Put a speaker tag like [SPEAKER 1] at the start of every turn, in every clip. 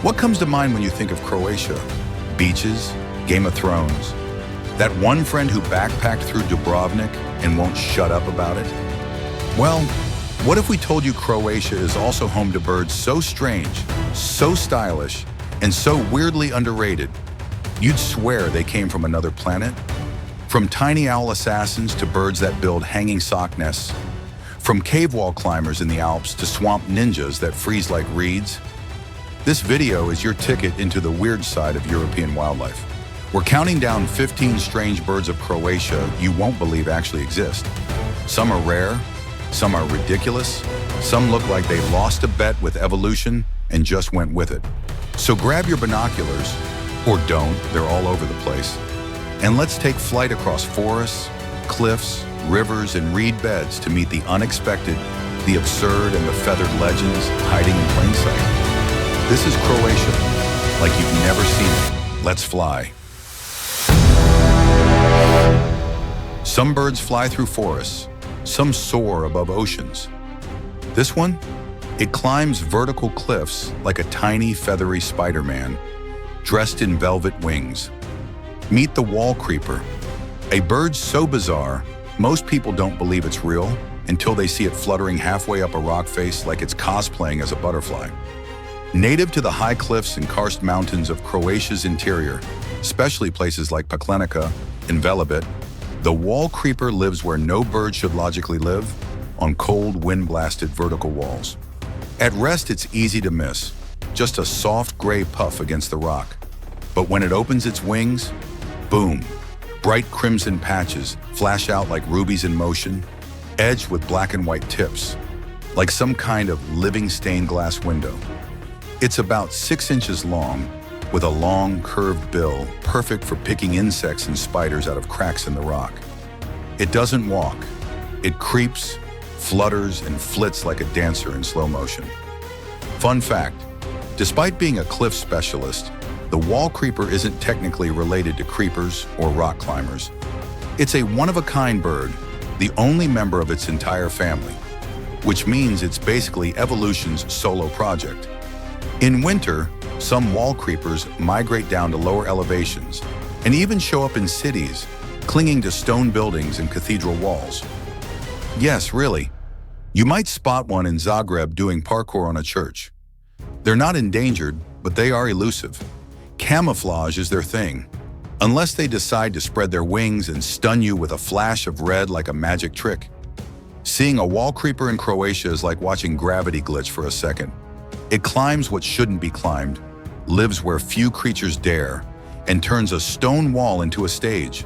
[SPEAKER 1] What comes to mind when you think of Croatia? Beaches, Game of Thrones, that one friend who backpacked through Dubrovnik and won't shut up about it? Well, what if we told you Croatia is also home to birds so strange, so stylish, and so weirdly underrated, you'd swear they came from another planet? From tiny owl assassins to birds that build hanging sock nests, from cave wall climbers in the Alps to swamp ninjas that freeze like reeds, this video is your ticket into the weird side of European wildlife. We're counting down 15 strange birds of Croatia you won't believe actually exist. Some are rare, some are ridiculous, some look like they lost a bet with evolution and just went with it. So grab your binoculars, or don't, they're all over the place, and let's take flight across forests, cliffs, rivers, and reed beds to meet the unexpected, the absurd, and the feathered legends hiding in plain sight. This is Croatia, like you've never seen it. Let's fly. Some birds fly through forests, some soar above oceans. This one, it climbs vertical cliffs like a tiny feathery Spider-Man, dressed in velvet wings. Meet the Wallcreeper, a bird so bizarre, most people don't believe it's real until they see it fluttering halfway up a rock face like it's cosplaying as a butterfly. Native to the high cliffs and karst mountains of Croatia's interior, especially places like Paklenica and Velebit, the Wallcreeper lives where no bird should logically live, on cold, wind-blasted vertical walls. At rest, it's easy to miss, just a soft gray puff against the rock. But when it opens its wings, boom, bright crimson patches flash out like rubies in motion, edged with black and white tips, like some kind of living stained glass window. It's about 6 inches long, with a long, curved bill, perfect for picking insects and spiders out of cracks in the rock. It doesn't walk. It creeps, flutters, and flits like a dancer in slow motion. Fun fact, despite being a cliff specialist, the Wallcreeper isn't technically related to creepers or rock climbers. It's a one-of-a-kind bird, the only member of its entire family, which means it's basically evolution's solo project. In winter, some Wallcreepers migrate down to lower elevations and even show up in cities, clinging to stone buildings and cathedral walls. Yes, really. You might spot one in Zagreb doing parkour on a church. They're not endangered, but they are elusive. Camouflage is their thing, unless they decide to spread their wings and stun you with a flash of red like a magic trick. Seeing a Wallcreeper in Croatia is like watching gravity glitch for a second. It climbs what shouldn't be climbed, lives where few creatures dare, and turns a stone wall into a stage.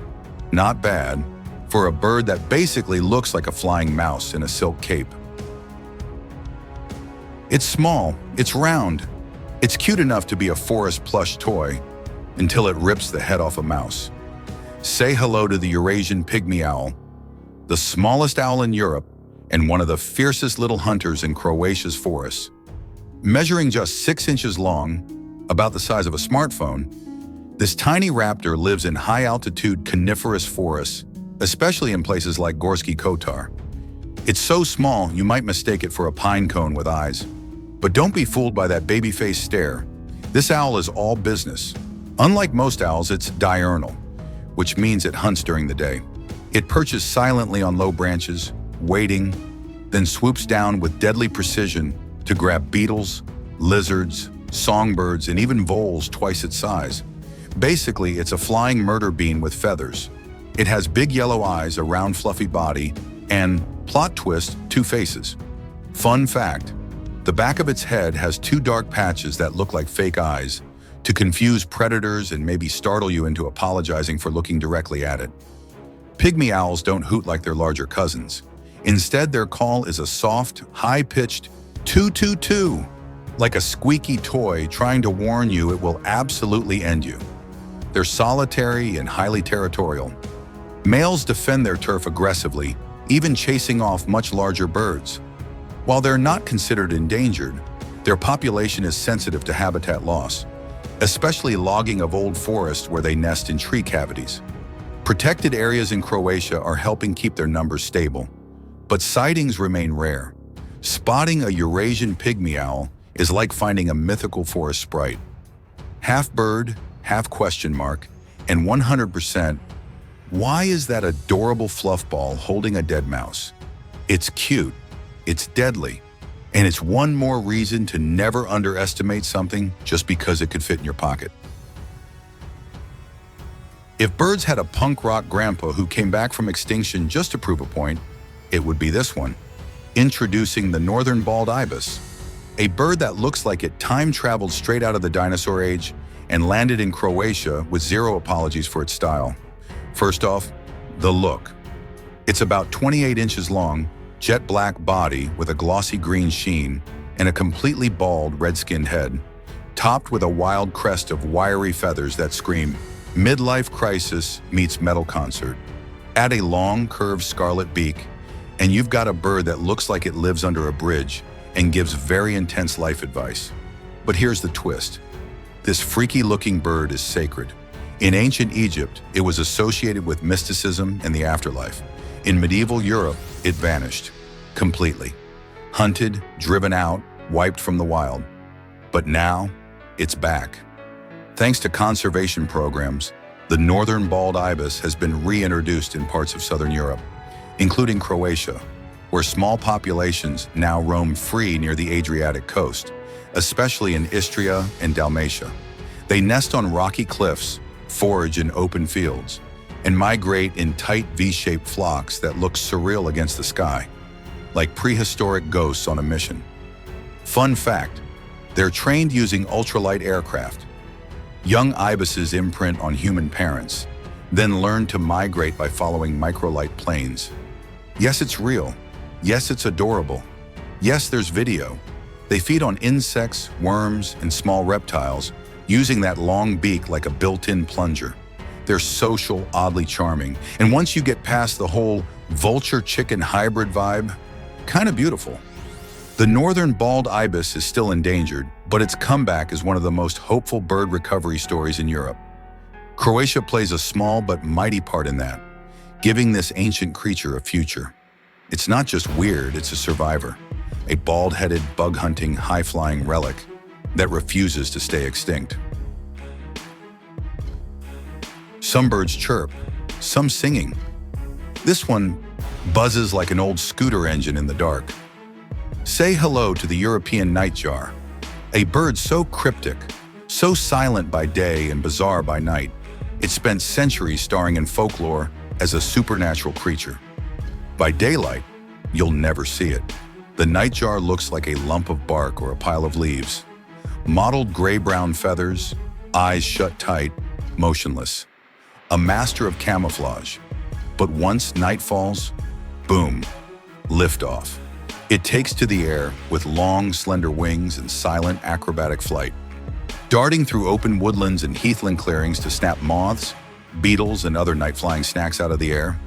[SPEAKER 1] Not bad for a bird that basically looks like a flying mouse in a silk cape. It's small, it's round, it's cute enough to be a forest plush toy until it rips the head off a mouse. Say hello to the Eurasian Pygmy Owl, the smallest owl in Europe and one of the fiercest little hunters in Croatia's forests. Measuring just 6 inches long, about the size of a smartphone, this tiny raptor lives in high-altitude coniferous forests, especially in places like Gorski, Kotar. It's so small you might mistake it for a pine cone with eyes. But don't be fooled by that baby-faced stare. This owl is all business. Unlike most owls, it's diurnal, which means it hunts during the day. It perches silently on low branches, waiting, then swoops down with deadly precision to grab beetles, lizards, songbirds, and even voles twice its size. Basically, it's a flying murder bean with feathers. It has big yellow eyes, a round fluffy body, and, plot twist, 2 faces. Fun fact, the back of its head has 2 dark patches that look like fake eyes to confuse predators and maybe startle you into apologizing for looking directly at it. Pygmy owls don't hoot like their larger cousins. Instead, their call is a soft, high-pitched toot-toot-toot, like a squeaky toy trying to warn you it will absolutely end you. They're solitary and highly territorial. Males defend their turf aggressively, even chasing off much larger birds. While they're not considered endangered, their population is sensitive to habitat loss, especially logging of old forests where they nest in tree cavities. Protected areas in Croatia are helping keep their numbers stable, but sightings remain rare. Spotting a Eurasian pygmy owl is like finding a mythical forest sprite. Half bird, half question mark, and 100%, why is that adorable fluff ball holding a dead mouse? It's cute, it's deadly, and it's one more reason to never underestimate something just because it could fit in your pocket. If birds had a punk rock grandpa who came back from extinction just to prove a point, it would be this one. Introducing the northern bald ibis, a bird that looks like it time-traveled straight out of the dinosaur age and landed in Croatia with zero apologies for its style. First off, the look. It's about 28 inches long, jet black body with a glossy green sheen and a completely bald red-skinned head, topped with a wild crest of wiry feathers that scream midlife crisis meets metal concert. Add a long, curved scarlet beak, and you've got a bird that looks like it lives under a bridge and gives very intense life advice. But here's the twist. This freaky-looking bird is sacred. In ancient Egypt, it was associated with mysticism and the afterlife. In medieval Europe, it vanished completely. Hunted, driven out, wiped from the wild. But now, it's back. Thanks to conservation programs, the northern bald ibis has been reintroduced in parts of southern Europe, including Croatia, where small populations now roam free near the Adriatic coast, especially in Istria and Dalmatia. They nest on rocky cliffs, forage in open fields, and migrate in tight V-shaped flocks that look surreal against the sky, like prehistoric ghosts on a mission. Fun fact, they're trained using ultralight aircraft. Young ibises imprint on human parents, then learn to migrate by following microlight planes. Yes, it's real. Yes, it's adorable. Yes, there's video. They feed on insects, worms, and small reptiles, using that long beak like a built-in plunger. They're social, oddly charming, and once you get past the whole vulture-chicken hybrid vibe, kind of beautiful. The northern bald ibis is still endangered, but its comeback is one of the most hopeful bird recovery stories in Europe. Croatia plays a small but mighty part in that, giving this ancient creature a future. It's not just weird, it's a survivor, a bald-headed, bug-hunting, high-flying relic that refuses to stay extinct. Some birds chirp, some singing. This one buzzes like an old scooter engine in the dark. Say hello to the European nightjar, a bird so cryptic, so silent by day and bizarre by night, it spent centuries starring in folklore as a supernatural creature. By daylight, you'll never see it. The nightjar looks like a lump of bark or a pile of leaves. Mottled gray-brown feathers, eyes shut tight, motionless. A master of camouflage. But once night falls, boom, liftoff. It takes to the air with long, slender wings and silent, acrobatic flight. Darting through open woodlands and heathland clearings to snap moths, beetles, and other night-flying snacks out of the air.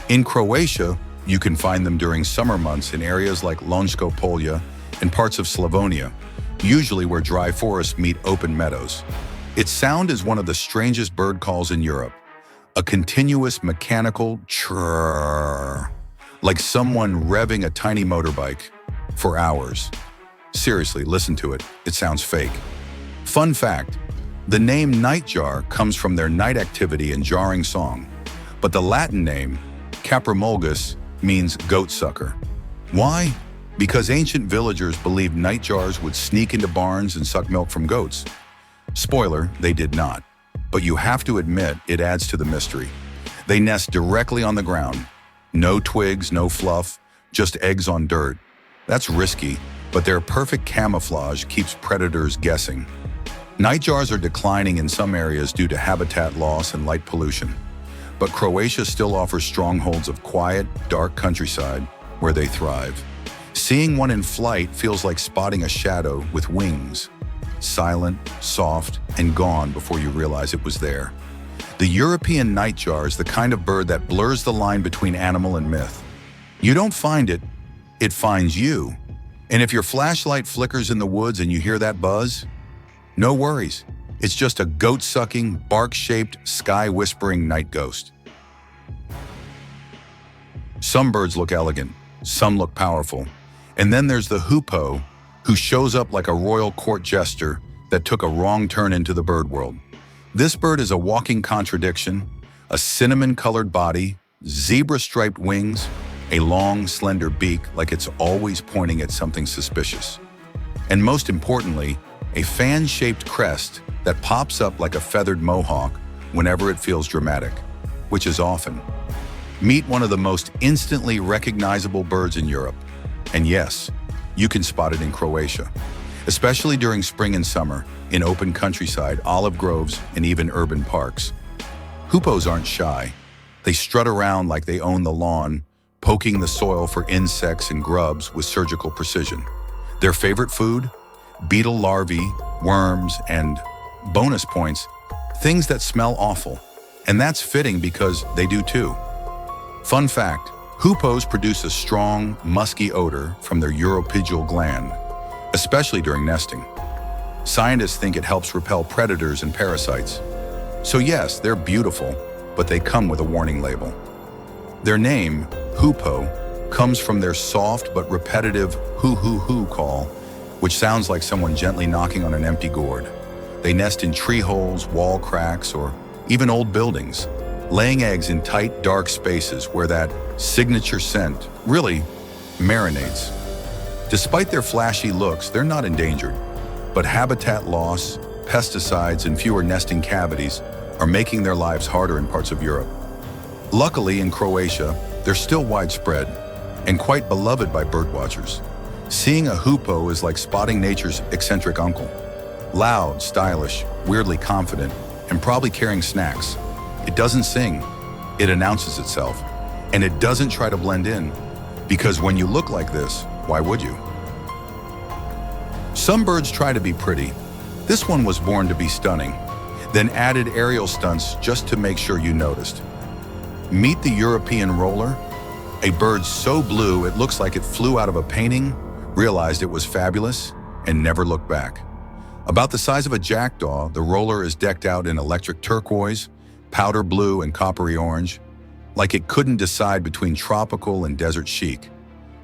[SPEAKER 1] In Croatia, you can find them during summer months in areas like Lonjsko Polje and parts of Slavonia, usually where dry forests meet open meadows. Its sound is one of the strangest bird calls in Europe, a continuous mechanical churr, like someone revving a tiny motorbike for hours. Seriously, listen to it. It sounds fake. Fun fact, the name nightjar comes from their night activity and jarring song, but the Latin name, caprimulgus, means goat sucker. Why? Because ancient villagers believed nightjars would sneak into barns and suck milk from goats. Spoiler, they did not. But you have to admit it adds to the mystery. They nest directly on the ground. No twigs, no fluff, just eggs on dirt. That's risky, but their perfect camouflage keeps predators guessing. Nightjars are declining in some areas due to habitat loss and light pollution. But Croatia still offers strongholds of quiet, dark countryside where they thrive. Seeing one in flight feels like spotting a shadow with wings. Silent, soft, and gone before you realize it was there. The European nightjar is the kind of bird that blurs the line between animal and myth. You don't find it, it finds you. And if your flashlight flickers in the woods and you hear that buzz, no worries. It's just a goat-sucking, bark-shaped, sky-whispering night ghost. Some birds look elegant, some look powerful. And then there's the hoopo, who shows up like a royal court jester that took a wrong turn into the bird world. This bird is a walking contradiction, a cinnamon-colored body, zebra-striped wings, a long, slender beak like it's always pointing at something suspicious. And most importantly, a fan-shaped crest that pops up like a feathered mohawk whenever it feels dramatic, which is often. Meet one of the most instantly recognizable birds in Europe. And yes, you can spot it in Croatia, especially during spring and summer, in open countryside, olive groves, and even urban parks. Hoopos aren't shy. They strut around like they own the lawn, poking the soil for insects and grubs with surgical precision. Their favorite food? Beetle larvae, worms, and, bonus points, things that smell awful. And that's fitting because they do too. Fun fact, Hoopos produce a strong, musky odor from their uropygial gland, especially during nesting. Scientists think it helps repel predators and parasites. So yes, they're beautiful, but they come with a warning label. Their name, Hoopo, comes from their soft but repetitive hoo-hoo-hoo call, which sounds like someone gently knocking on an empty gourd. They nest in tree holes, wall cracks, or even old buildings, laying eggs in tight, dark spaces where that signature scent really marinates. Despite their flashy looks, they're not endangered, but habitat loss, pesticides, and fewer nesting cavities are making their lives harder in parts of Europe. Luckily, in Croatia, they're still widespread and quite beloved by birdwatchers. Seeing a hoopo is like spotting nature's eccentric uncle. Loud, stylish, weirdly confident, and probably carrying snacks. It doesn't sing, it announces itself. And it doesn't try to blend in, because when you look like this, why would you? Some birds try to be pretty. This one was born to be stunning, then added aerial stunts just to make sure you noticed. Meet the European roller, a bird so blue it looks like it flew out of a painting, realized it was fabulous, and never looked back. About the size of a jackdaw, the roller is decked out in electric turquoise, powder blue, and coppery orange, like it couldn't decide between tropical and desert chic.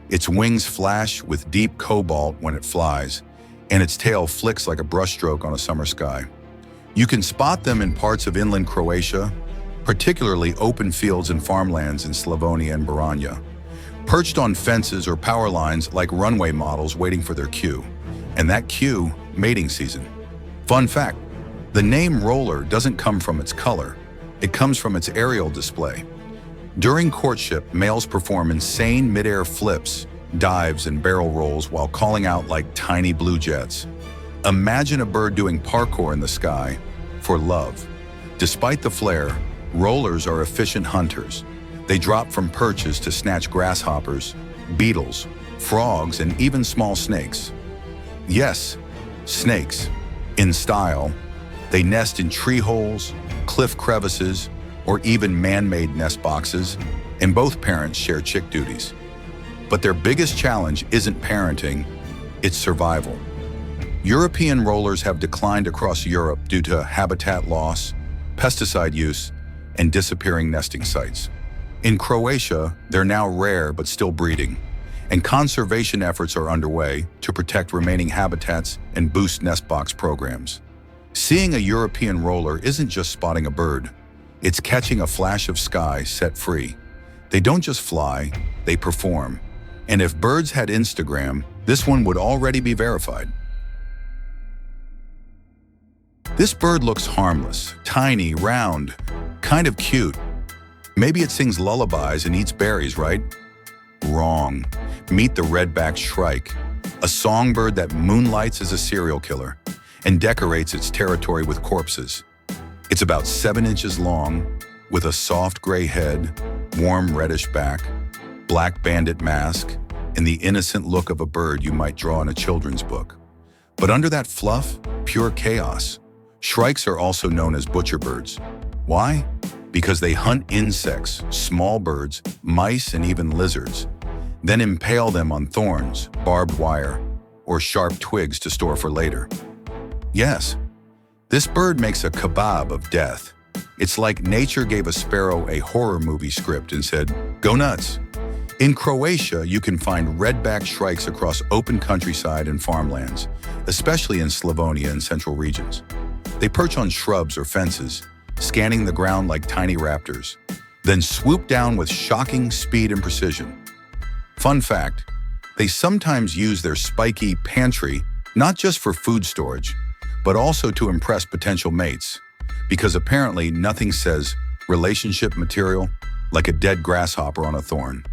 [SPEAKER 1] Its wings flash with deep cobalt when it flies, and its tail flicks like a brushstroke on a summer sky. You can spot them in parts of inland Croatia, particularly open fields and farmlands in Slavonia and Baranja, perched on fences or power lines like runway models waiting for their cue. And that cue, mating season. Fun fact, the name roller doesn't come from its color, it comes from its aerial display. During courtship, males perform insane mid-air flips, dives, and barrel rolls while calling out like tiny blue jets. Imagine a bird doing parkour in the sky for love. Despite the flare, rollers are efficient hunters. They drop from perches to snatch grasshoppers, beetles, frogs, and even small snakes. Yes, snakes. In style, they nest in tree holes, cliff crevices, or even man-made nest boxes, and both parents share chick duties. But their biggest challenge isn't parenting, it's survival. European rollers have declined across Europe due to habitat loss, pesticide use, and disappearing nesting sites. In Croatia, they're now rare but still breeding, and conservation efforts are underway to protect remaining habitats and boost nest box programs. Seeing a European roller isn't just spotting a bird, it's catching a flash of sky set free. They don't just fly, they perform. And if birds had Instagram, this one would already be verified. This bird looks harmless, tiny, round, kind of cute. Maybe it sings lullabies and eats berries, right? Wrong. Meet the Redback Shrike, a songbird that moonlights as a serial killer and decorates its territory with corpses. It's about 7 inches long, with a soft gray head, warm reddish back, black bandit mask, and the innocent look of a bird you might draw in a children's book. But under that fluff, pure chaos. Shrikes are also known as butcherbirds. Why? Because they hunt insects, small birds, mice, and even lizards, then impale them on thorns, barbed wire, or sharp twigs to store for later. Yes, this bird makes a kebab of death. It's like nature gave a sparrow a horror movie script and said, "Go nuts." In Croatia, you can find redback shrikes across open countryside and farmlands, especially in Slavonia and central regions. They perch on shrubs or fences, scanning the ground like tiny raptors, then swoop down with shocking speed and precision. Fun fact, they sometimes use their spiky pantry not just for food storage, but also to impress potential mates, because apparently nothing says relationship material like a dead grasshopper on a thorn.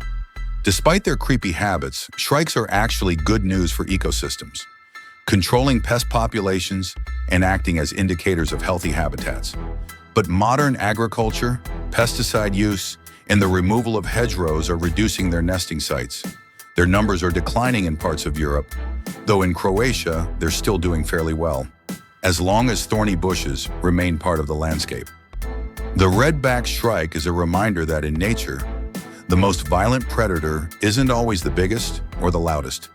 [SPEAKER 1] Despite their creepy habits, shrikes are actually good news for ecosystems, controlling pest populations and acting as indicators of healthy habitats. But modern agriculture, pesticide use, and the removal of hedgerows are reducing their nesting sites. Their numbers are declining in parts of Europe, though in Croatia, they're still doing fairly well, as long as thorny bushes remain part of the landscape. The redback shrike is a reminder that in nature, the most violent predator isn't always the biggest or the loudest.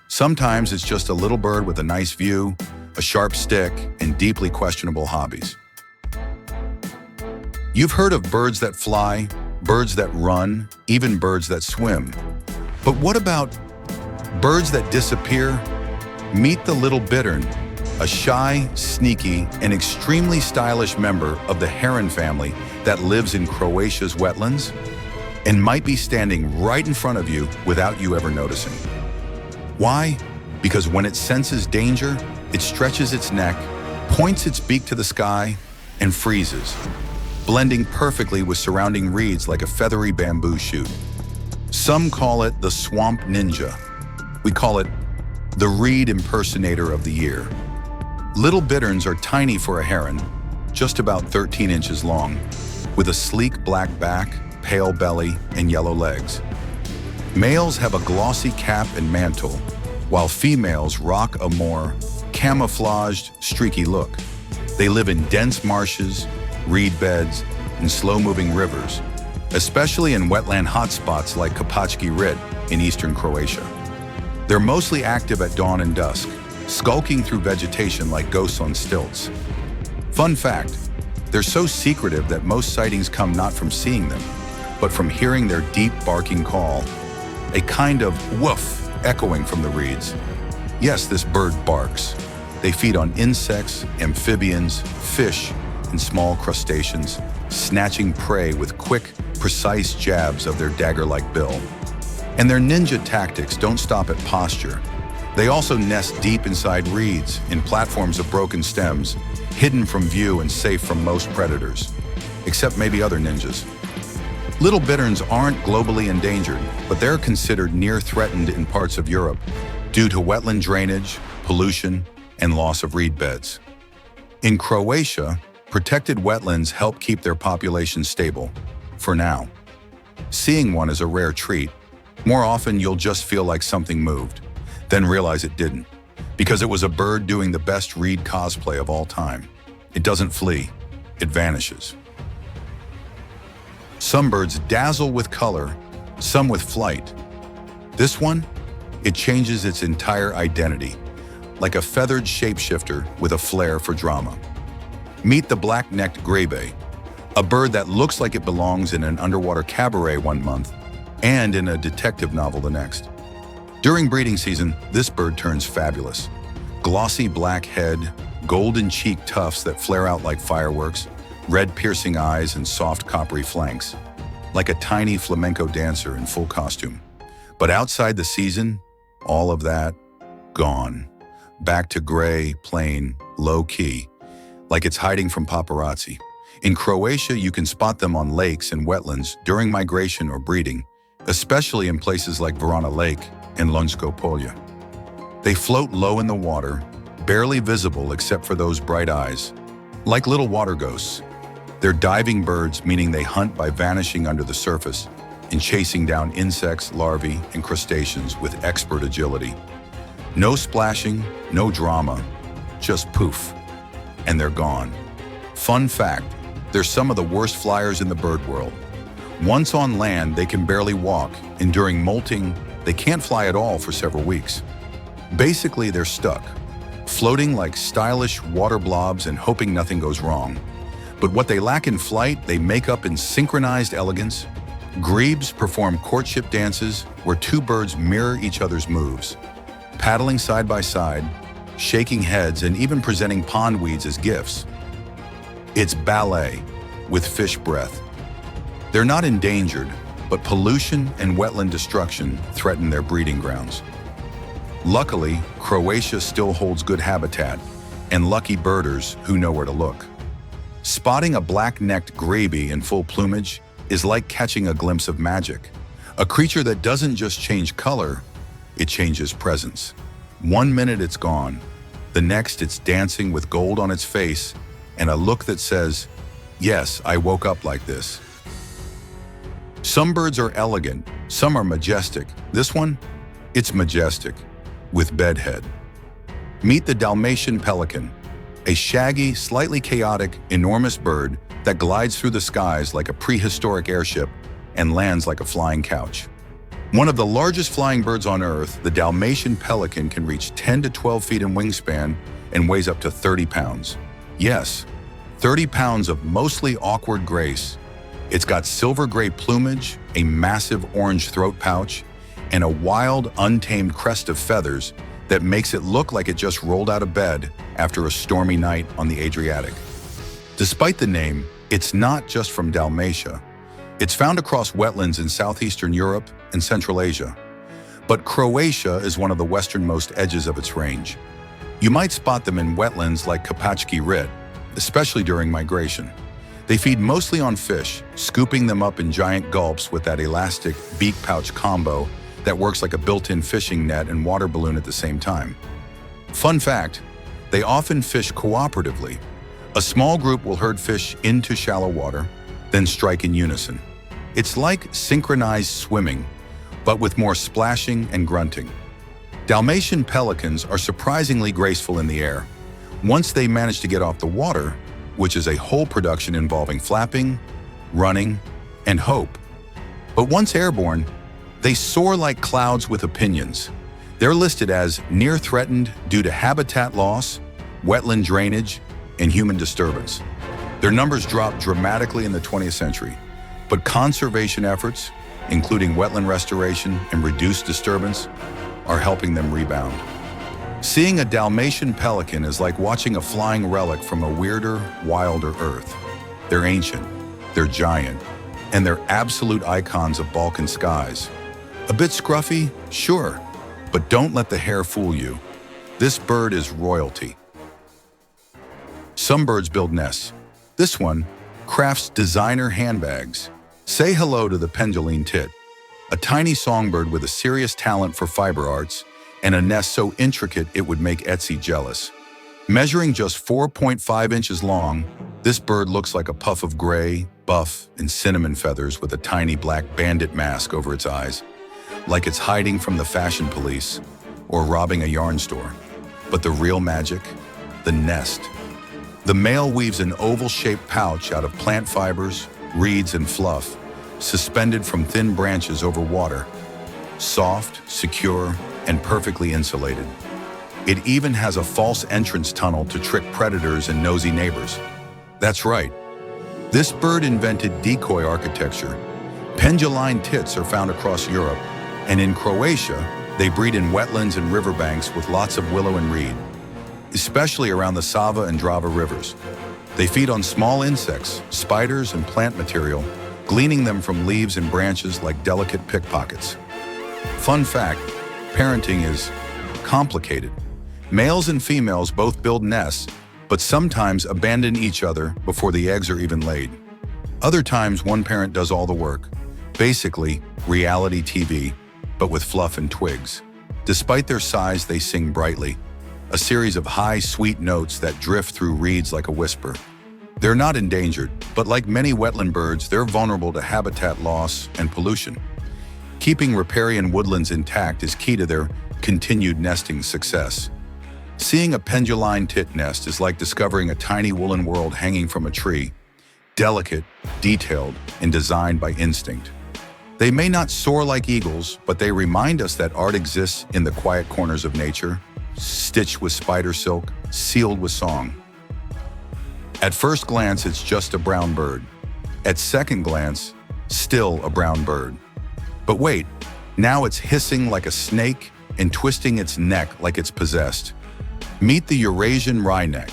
[SPEAKER 1] Sometimes it's just a little bird with a nice view, a sharp stick, and deeply questionable hobbies. You've heard of birds that fly, birds that run, even birds that swim. But what about birds that disappear? Meet the little bittern, a shy, sneaky, and extremely stylish member of the Heron family that lives in Croatia's wetlands and might be standing right in front of you without you ever noticing. Why? Because when it senses danger, it stretches its neck, points its beak to the sky, and freezes, blending perfectly with surrounding reeds like a feathery bamboo shoot. Some call it the swamp ninja. We call it the reed impersonator of the year. Little bitterns are tiny for a heron, just about 13 inches long, with a sleek black back, pale belly, and yellow legs. Males have a glossy cap and mantle, while females rock a more camouflaged, streaky look. They live in dense marshes, reed beds, and slow-moving rivers, especially in wetland hotspots like Kopački in eastern Croatia. They're mostly active at dawn and dusk, skulking through vegetation like ghosts on stilts. Fun fact, they're so secretive that most sightings come not from seeing them, but from hearing their deep barking call, a kind of woof echoing from the reeds. Yes, this bird barks. They feed on insects, amphibians, fish, and small crustaceans, snatching prey with quick, precise jabs of their dagger-like bill. And their ninja tactics don't stop at posture. They also nest deep inside reeds, in platforms of broken stems, hidden from view and safe from most predators, except maybe other ninjas. Little bitterns aren't globally endangered, but they're considered near-threatened in parts of Europe due to wetland drainage, pollution, and loss of reed beds. In Croatia, protected wetlands help keep their population stable, for now. Seeing one is a rare treat. More often, you'll just feel like something moved, then realize it didn't, because it was a bird doing the best reed cosplay of all time. It doesn't flee, it vanishes. Some birds dazzle with color, some with flight. This one, it changes its entire identity, like a feathered shapeshifter with a flair for drama. Meet the Blacknecked Grey Bay, a bird that looks like it belongs in an underwater cabaret one month and in a detective novel the next. During breeding season, this bird turns fabulous. Glossy black head, golden cheek tufts that flare out like fireworks, red piercing eyes, and soft coppery flanks, like a tiny flamenco dancer in full costume. But outside the season, all of that, gone. Back to gray, plain, low-key, like it's hiding from paparazzi. In Croatia, you can spot them on lakes and wetlands during migration or breeding, especially in places like Verona Lake and Lonjsko Polje. They float low in the water, barely visible except for those bright eyes, like little water ghosts. They're diving birds, meaning they hunt by vanishing under the surface and chasing down insects, larvae, and crustaceans with expert agility. No splashing, no drama, just poof, and they're gone. Fun fact, they're some of the worst flyers in the bird world. Once on land, they can barely walk, and during molting, they can't fly at all for several weeks. Basically, they're stuck, floating like stylish water blobs and hoping nothing goes wrong. But what they lack in flight, they make up in synchronized elegance, Grebes perform courtship dances where two birds mirror each other's moves, paddling side by side, shaking heads, and even presenting pond weeds as gifts. It's ballet with fish breath. They're not endangered, but pollution and wetland destruction threaten their breeding grounds. Luckily, Croatia still holds good habitat and lucky birders who know where to look. Spotting a black-necked gray bay in full plumage is like catching a glimpse of magic. A creature that doesn't just change color, it changes presence. One minute it's gone, the next it's dancing with gold on its face and a look that says, "Yes, I woke up like this." Some birds are elegant, some are majestic. This one, it's majestic, with bedhead. Meet the Dalmatian Pelican, a shaggy, slightly chaotic, enormous bird that glides through the skies like a prehistoric airship and lands like a flying couch. One of the largest flying birds on Earth, the Dalmatian Pelican can reach 10 to 12 feet in wingspan and weighs up to 30 pounds. Yes, 30 pounds of mostly awkward grace. It's got silver gray plumage, a massive orange throat pouch, and a wild, untamed crest of feathers that makes it look like it just rolled out of bed after a stormy night on the Adriatic. Despite the name, it's not just from Dalmatia. It's found across wetlands in southeastern Europe and Central Asia. But Croatia is one of the westernmost edges of its range. You might spot them in wetlands like Kopački, especially during migration. They feed mostly on fish, scooping them up in giant gulps with that elastic beak pouch combo that works like a built-in fishing net and water balloon at the same time. Fun fact, they often fish cooperatively. A small group will herd fish into shallow water, then strike in unison. It's like synchronized swimming, but with more splashing and grunting. Dalmatian pelicans are surprisingly graceful in the air. Once they manage to get off the water, which is a whole production involving flapping, running, and hope. But once airborne, they soar like clouds with opinions. They're listed as near threatened due to habitat loss, wetland drainage, and human disturbance. Their numbers dropped dramatically in the 20th century, but conservation efforts, including wetland restoration and reduced disturbance, are helping them rebound. Seeing a Dalmatian pelican is like watching a flying relic from a weirder, wilder Earth. They're ancient, they're giant, and they're absolute icons of Balkan skies. A bit scruffy, sure, but don't let the hair fool you. This bird is royalty. Some birds build nests. This one crafts designer handbags. Say hello to the Penduline Tit, a tiny songbird with a serious talent for fiber arts and a nest so intricate it would make Etsy jealous. Measuring just 4.5 inches long, this bird looks like a puff of gray, buff, and cinnamon feathers with a tiny black bandit mask over its eyes, like it's hiding from the fashion police or robbing a yarn store. But the real magic? The nest. The male weaves an oval-shaped pouch out of plant fibers, reeds, and fluff, suspended from thin branches over water. Soft, secure, and perfectly insulated. It even has a false entrance tunnel to trick predators and nosy neighbors. That's right. This bird invented decoy architecture. Penduline tits are found across Europe, and in Croatia, they breed in wetlands and riverbanks with lots of willow and reed, especially around the Sava and Drava rivers. They feed on small insects, spiders, and plant material, gleaning them from leaves and branches like delicate pickpockets. Fun fact, parenting is complicated. Males and females both build nests, but sometimes abandon each other before the eggs are even laid. Other times, one parent does all the work. Basically, reality TV, but with fluff and twigs. Despite their size, they sing brightly, a series of high, sweet notes that drift through reeds like a whisper. They're not endangered, but like many wetland birds, they're vulnerable to habitat loss and pollution. Keeping riparian woodlands intact is key to their continued nesting success. Seeing a Penduline tit nest is like discovering a tiny woolen world hanging from a tree, delicate, detailed, and designed by instinct. They may not soar like eagles, but they remind us that art exists in the quiet corners of nature, stitched with spider silk, sealed with song. At first glance, it's just a brown bird. At second glance, Still a brown bird. But wait, now it's hissing like a snake and twisting its neck like it's possessed. Meet the Eurasian Rhyneck,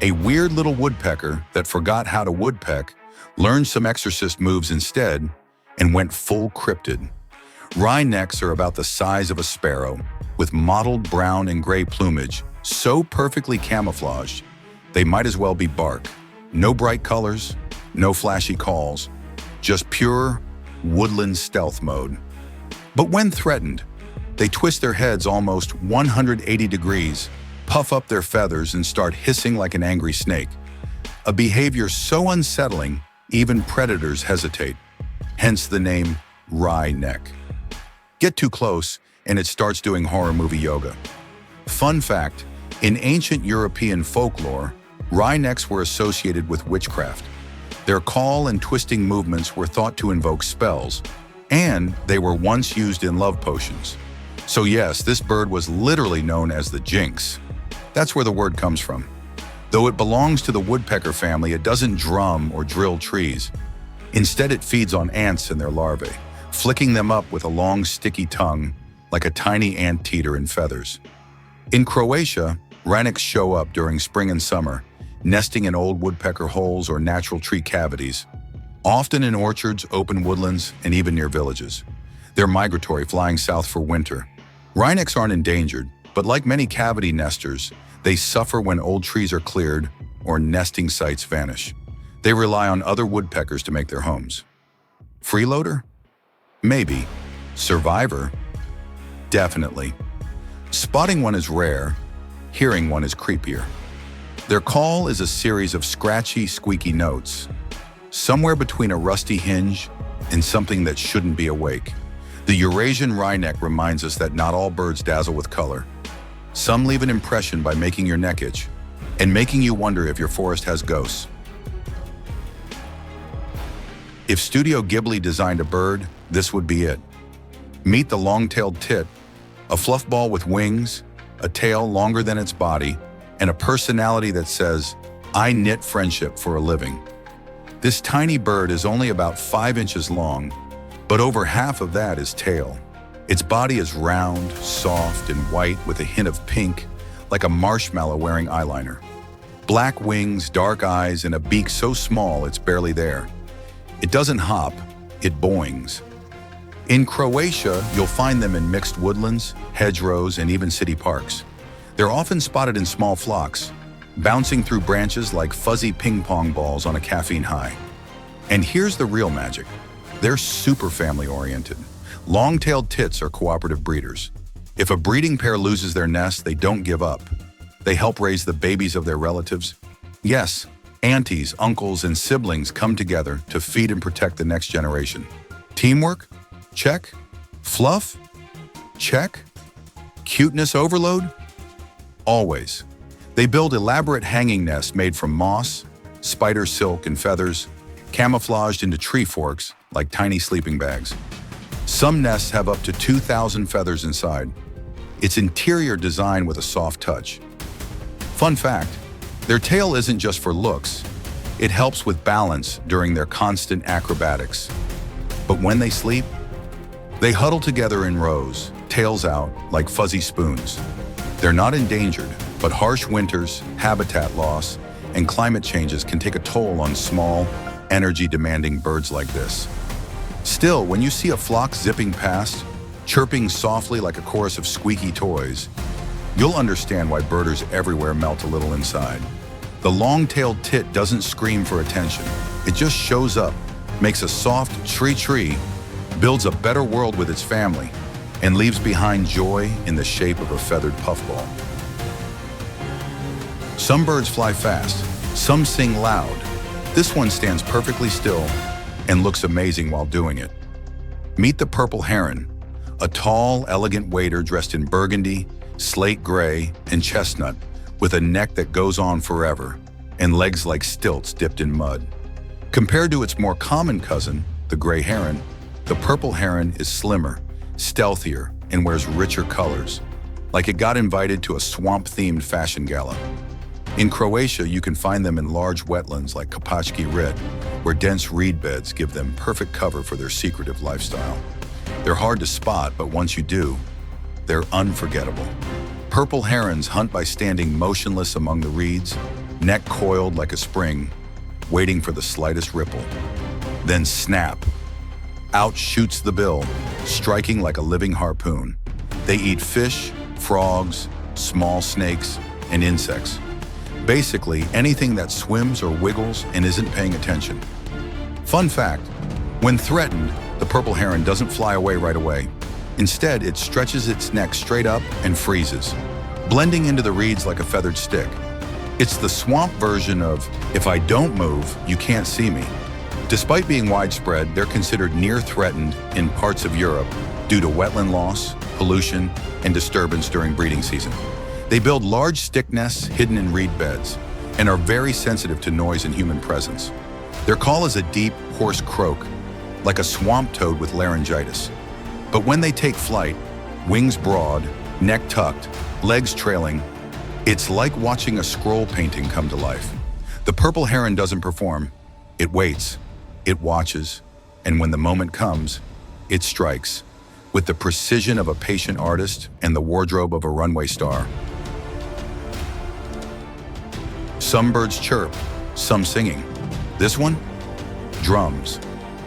[SPEAKER 1] a weird little woodpecker that forgot how to woodpeck, learned some exorcist moves instead, and went full cryptid. Rhynecks are about the size of a sparrow, with mottled brown and gray plumage, so perfectly camouflaged, they might as well be bark. No bright colors, no flashy calls, just pure woodland stealth mode. But when threatened, they twist their heads almost 180 degrees, puff up their feathers, and start hissing like an angry snake. A behavior so unsettling, even predators hesitate. Hence the name Rhyneck. Get too close, and it starts doing horror movie yoga. Fun fact, in ancient European folklore, Rhynecks were associated with witchcraft. Their call and twisting movements were thought to invoke spells, and they were once used in love potions. So yes, this bird was literally known as the Jinx. That's where the word comes from. Though it belongs to the woodpecker family, it doesn't drum or drill trees. Instead, it feeds on ants and their larvae, flicking them up with a long, sticky tongue like a tiny anteater in feathers. In Croatia, Rhynecks show up during spring and summer, nesting in old woodpecker holes or natural tree cavities, often in orchards, open woodlands, and even near villages. They're migratory, flying south for winter. Rhynecks aren't endangered, but like many cavity nesters, they suffer when old trees are cleared or nesting sites vanish. They rely on other woodpeckers to make their homes. Freeloader? Maybe. Survivor? Definitely. Spotting one is rare, hearing one is creepier. Their call is a series of scratchy, squeaky notes, somewhere between a rusty hinge and something that shouldn't be awake. The Eurasian Rhyneck reminds us that not all birds dazzle with color. Some leave an impression by making your neck itch and making you wonder if your forest has ghosts. If Studio Ghibli designed a bird, this would be it. Meet the long-tailed tit, a fluff ball with wings, a tail longer than its body, and a personality that says, "I knit friendship for a living." This tiny bird is only about 5 inches long, but over half of that is tail. Its body is round, soft, and white with a hint of pink, like a marshmallow wearing eyeliner. Black wings, dark eyes, and a beak so small it's barely there. It doesn't hop, it boings. In Croatia, you'll find them in mixed woodlands, hedgerows, and even city parks. They're often spotted in small flocks, bouncing through branches like fuzzy ping-pong balls on a caffeine high. And here's the real magic. They're super family-oriented. Long-tailed tits are cooperative breeders. If a breeding pair loses their nest, they don't give up. They help raise the babies of their relatives. Yes, aunties, uncles, and siblings come together to feed and protect the next generation. Teamwork? Check. Fluff? Check. Cuteness overload? Always. They build elaborate hanging nests made from moss, spider silk, and feathers, camouflaged into tree forks like tiny sleeping bags. Some nests have up to 2,000 feathers inside. It's interior design with a soft touch. Fun fact, their tail isn't just for looks. It helps with balance during their constant acrobatics. But when they sleep, they huddle together in rows, tails out like fuzzy spoons. They're not endangered, but harsh winters, habitat loss, and climate changes can take a toll on small, energy-demanding birds like this. Still, when you see a flock zipping past, chirping softly like a chorus of squeaky toys, you'll understand why birders everywhere melt a little inside. The long-tailed tit doesn't scream for attention. It just shows up, makes a soft tree, builds a better world with its family, and leaves behind joy in the shape of a feathered puffball. Some birds fly fast, some sing loud. This one stands perfectly still and looks amazing while doing it. Meet the purple heron, a tall, elegant wader dressed in burgundy, slate gray, and chestnut, with a neck that goes on forever and legs like stilts dipped in mud. Compared to its more common cousin, the gray heron, the purple heron is slimmer, stealthier, and wears richer colors, like it got invited to a swamp-themed fashion gala. In Croatia, you can find them in large wetlands like Kopački rit, where dense reed beds give them perfect cover for their secretive lifestyle. They're hard to spot, but once you do, they're unforgettable. Purple herons hunt by standing motionless among the reeds, neck coiled like a spring, waiting for the slightest ripple. Then snap! Out shoots the bill, striking like a living harpoon. They eat fish, frogs, small snakes, and insects. Basically, anything that swims or wiggles and isn't paying attention. Fun fact, when threatened, the purple heron doesn't fly away right away. Instead, it stretches its neck straight up and freezes, blending into the reeds like a feathered stick. It's the swamp version of, if I don't move, you can't see me. Despite being widespread, they're considered near threatened in parts of Europe due to wetland loss, pollution, and disturbance during breeding season. They build large stick nests hidden in reed beds and are very sensitive to noise and human presence. Their call is a deep, hoarse croak, like a swamp toad with laryngitis. But when they take flight, wings broad, neck tucked, legs trailing, it's like watching a scroll painting come to life. The purple heron doesn't perform. It waits, it watches, and when the moment comes, it strikes, with the precision of a patient artist and the wardrobe of a runway star. Some birds chirp, some singing. This one? Drums,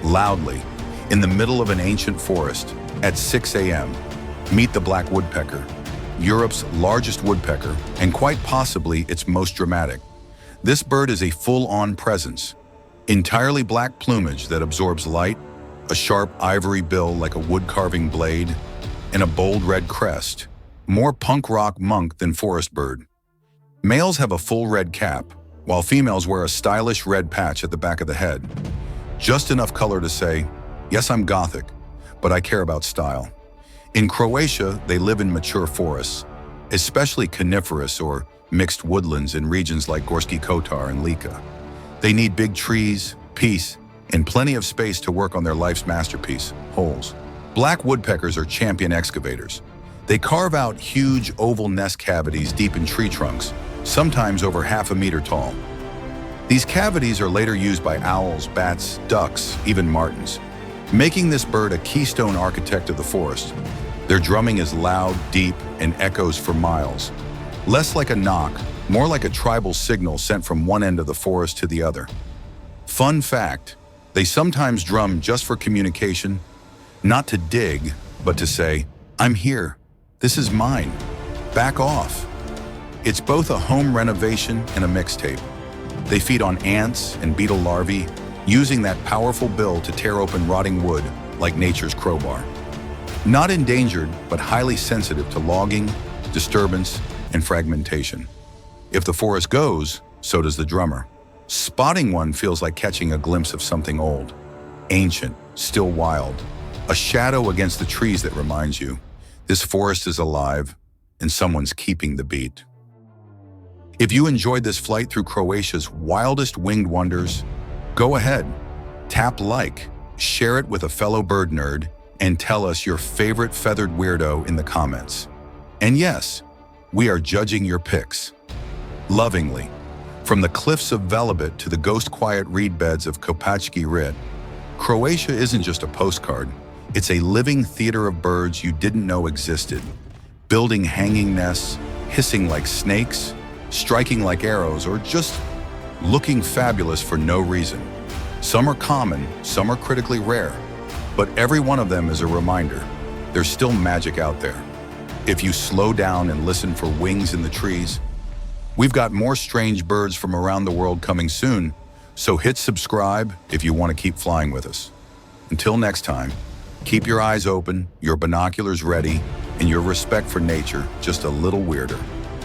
[SPEAKER 1] loudly, in the middle of an ancient forest, at 6 a.m. Meet the black woodpecker, Europe's largest woodpecker, and quite possibly its most dramatic. This bird is a full-on presence. Entirely black plumage that absorbs light, a sharp ivory bill like a wood-carving blade, and a bold red crest, more punk rock monk than forest bird. Males have a full red cap, while females wear a stylish red patch at the back of the head. Just enough color to say, yes, I'm Gothic, but I care about style. In Croatia, they live in mature forests, especially coniferous or mixed woodlands in regions like Gorski, Kotar, and Lika. They need big trees, peace, and plenty of space to work on their life's masterpiece, holes. Black woodpeckers are champion excavators. They carve out huge oval nest cavities deep in tree trunks, sometimes over half a meter tall. These cavities are later used by owls, bats, ducks, even martins, making this bird a keystone architect of the forest. Their drumming is loud, deep, and echoes for miles. Less like a knock, more like a tribal signal sent from one end of the forest to the other. Fun fact, they sometimes drum just for communication, not to dig, but to say, I'm here, this is mine, back off. It's both a home renovation and a mixtape. They feed on ants and beetle larvae, using that powerful bill to tear open rotting wood like nature's crowbar. Not endangered, but highly sensitive to logging, disturbance, and fragmentation. If the forest goes, so does the drummer. Spotting one feels like catching a glimpse of something old, ancient, still wild, a shadow against the trees that reminds you, this forest is alive and someone's keeping the beat. If you enjoyed this flight through Croatia's wildest winged wonders, go ahead, tap like, share it with a fellow bird nerd, and tell us your favorite feathered weirdo in the comments. And yes, we are judging your picks. Lovingly. From the cliffs of Velebit to the ghost-quiet reed beds of Kopački rit, Croatia isn't just a postcard, it's a living theater of birds you didn't know existed, building hanging nests, hissing like snakes, striking like arrows, or just looking fabulous for no reason. Some are common, some are critically rare, but every one of them is a reminder there's still magic out there. If you slow down and listen for wings in the trees, we've got more strange birds from around the world coming soon, so hit subscribe if you want to keep flying with us. Until next time, keep your eyes open, your binoculars ready, and your respect for nature just a little weirder.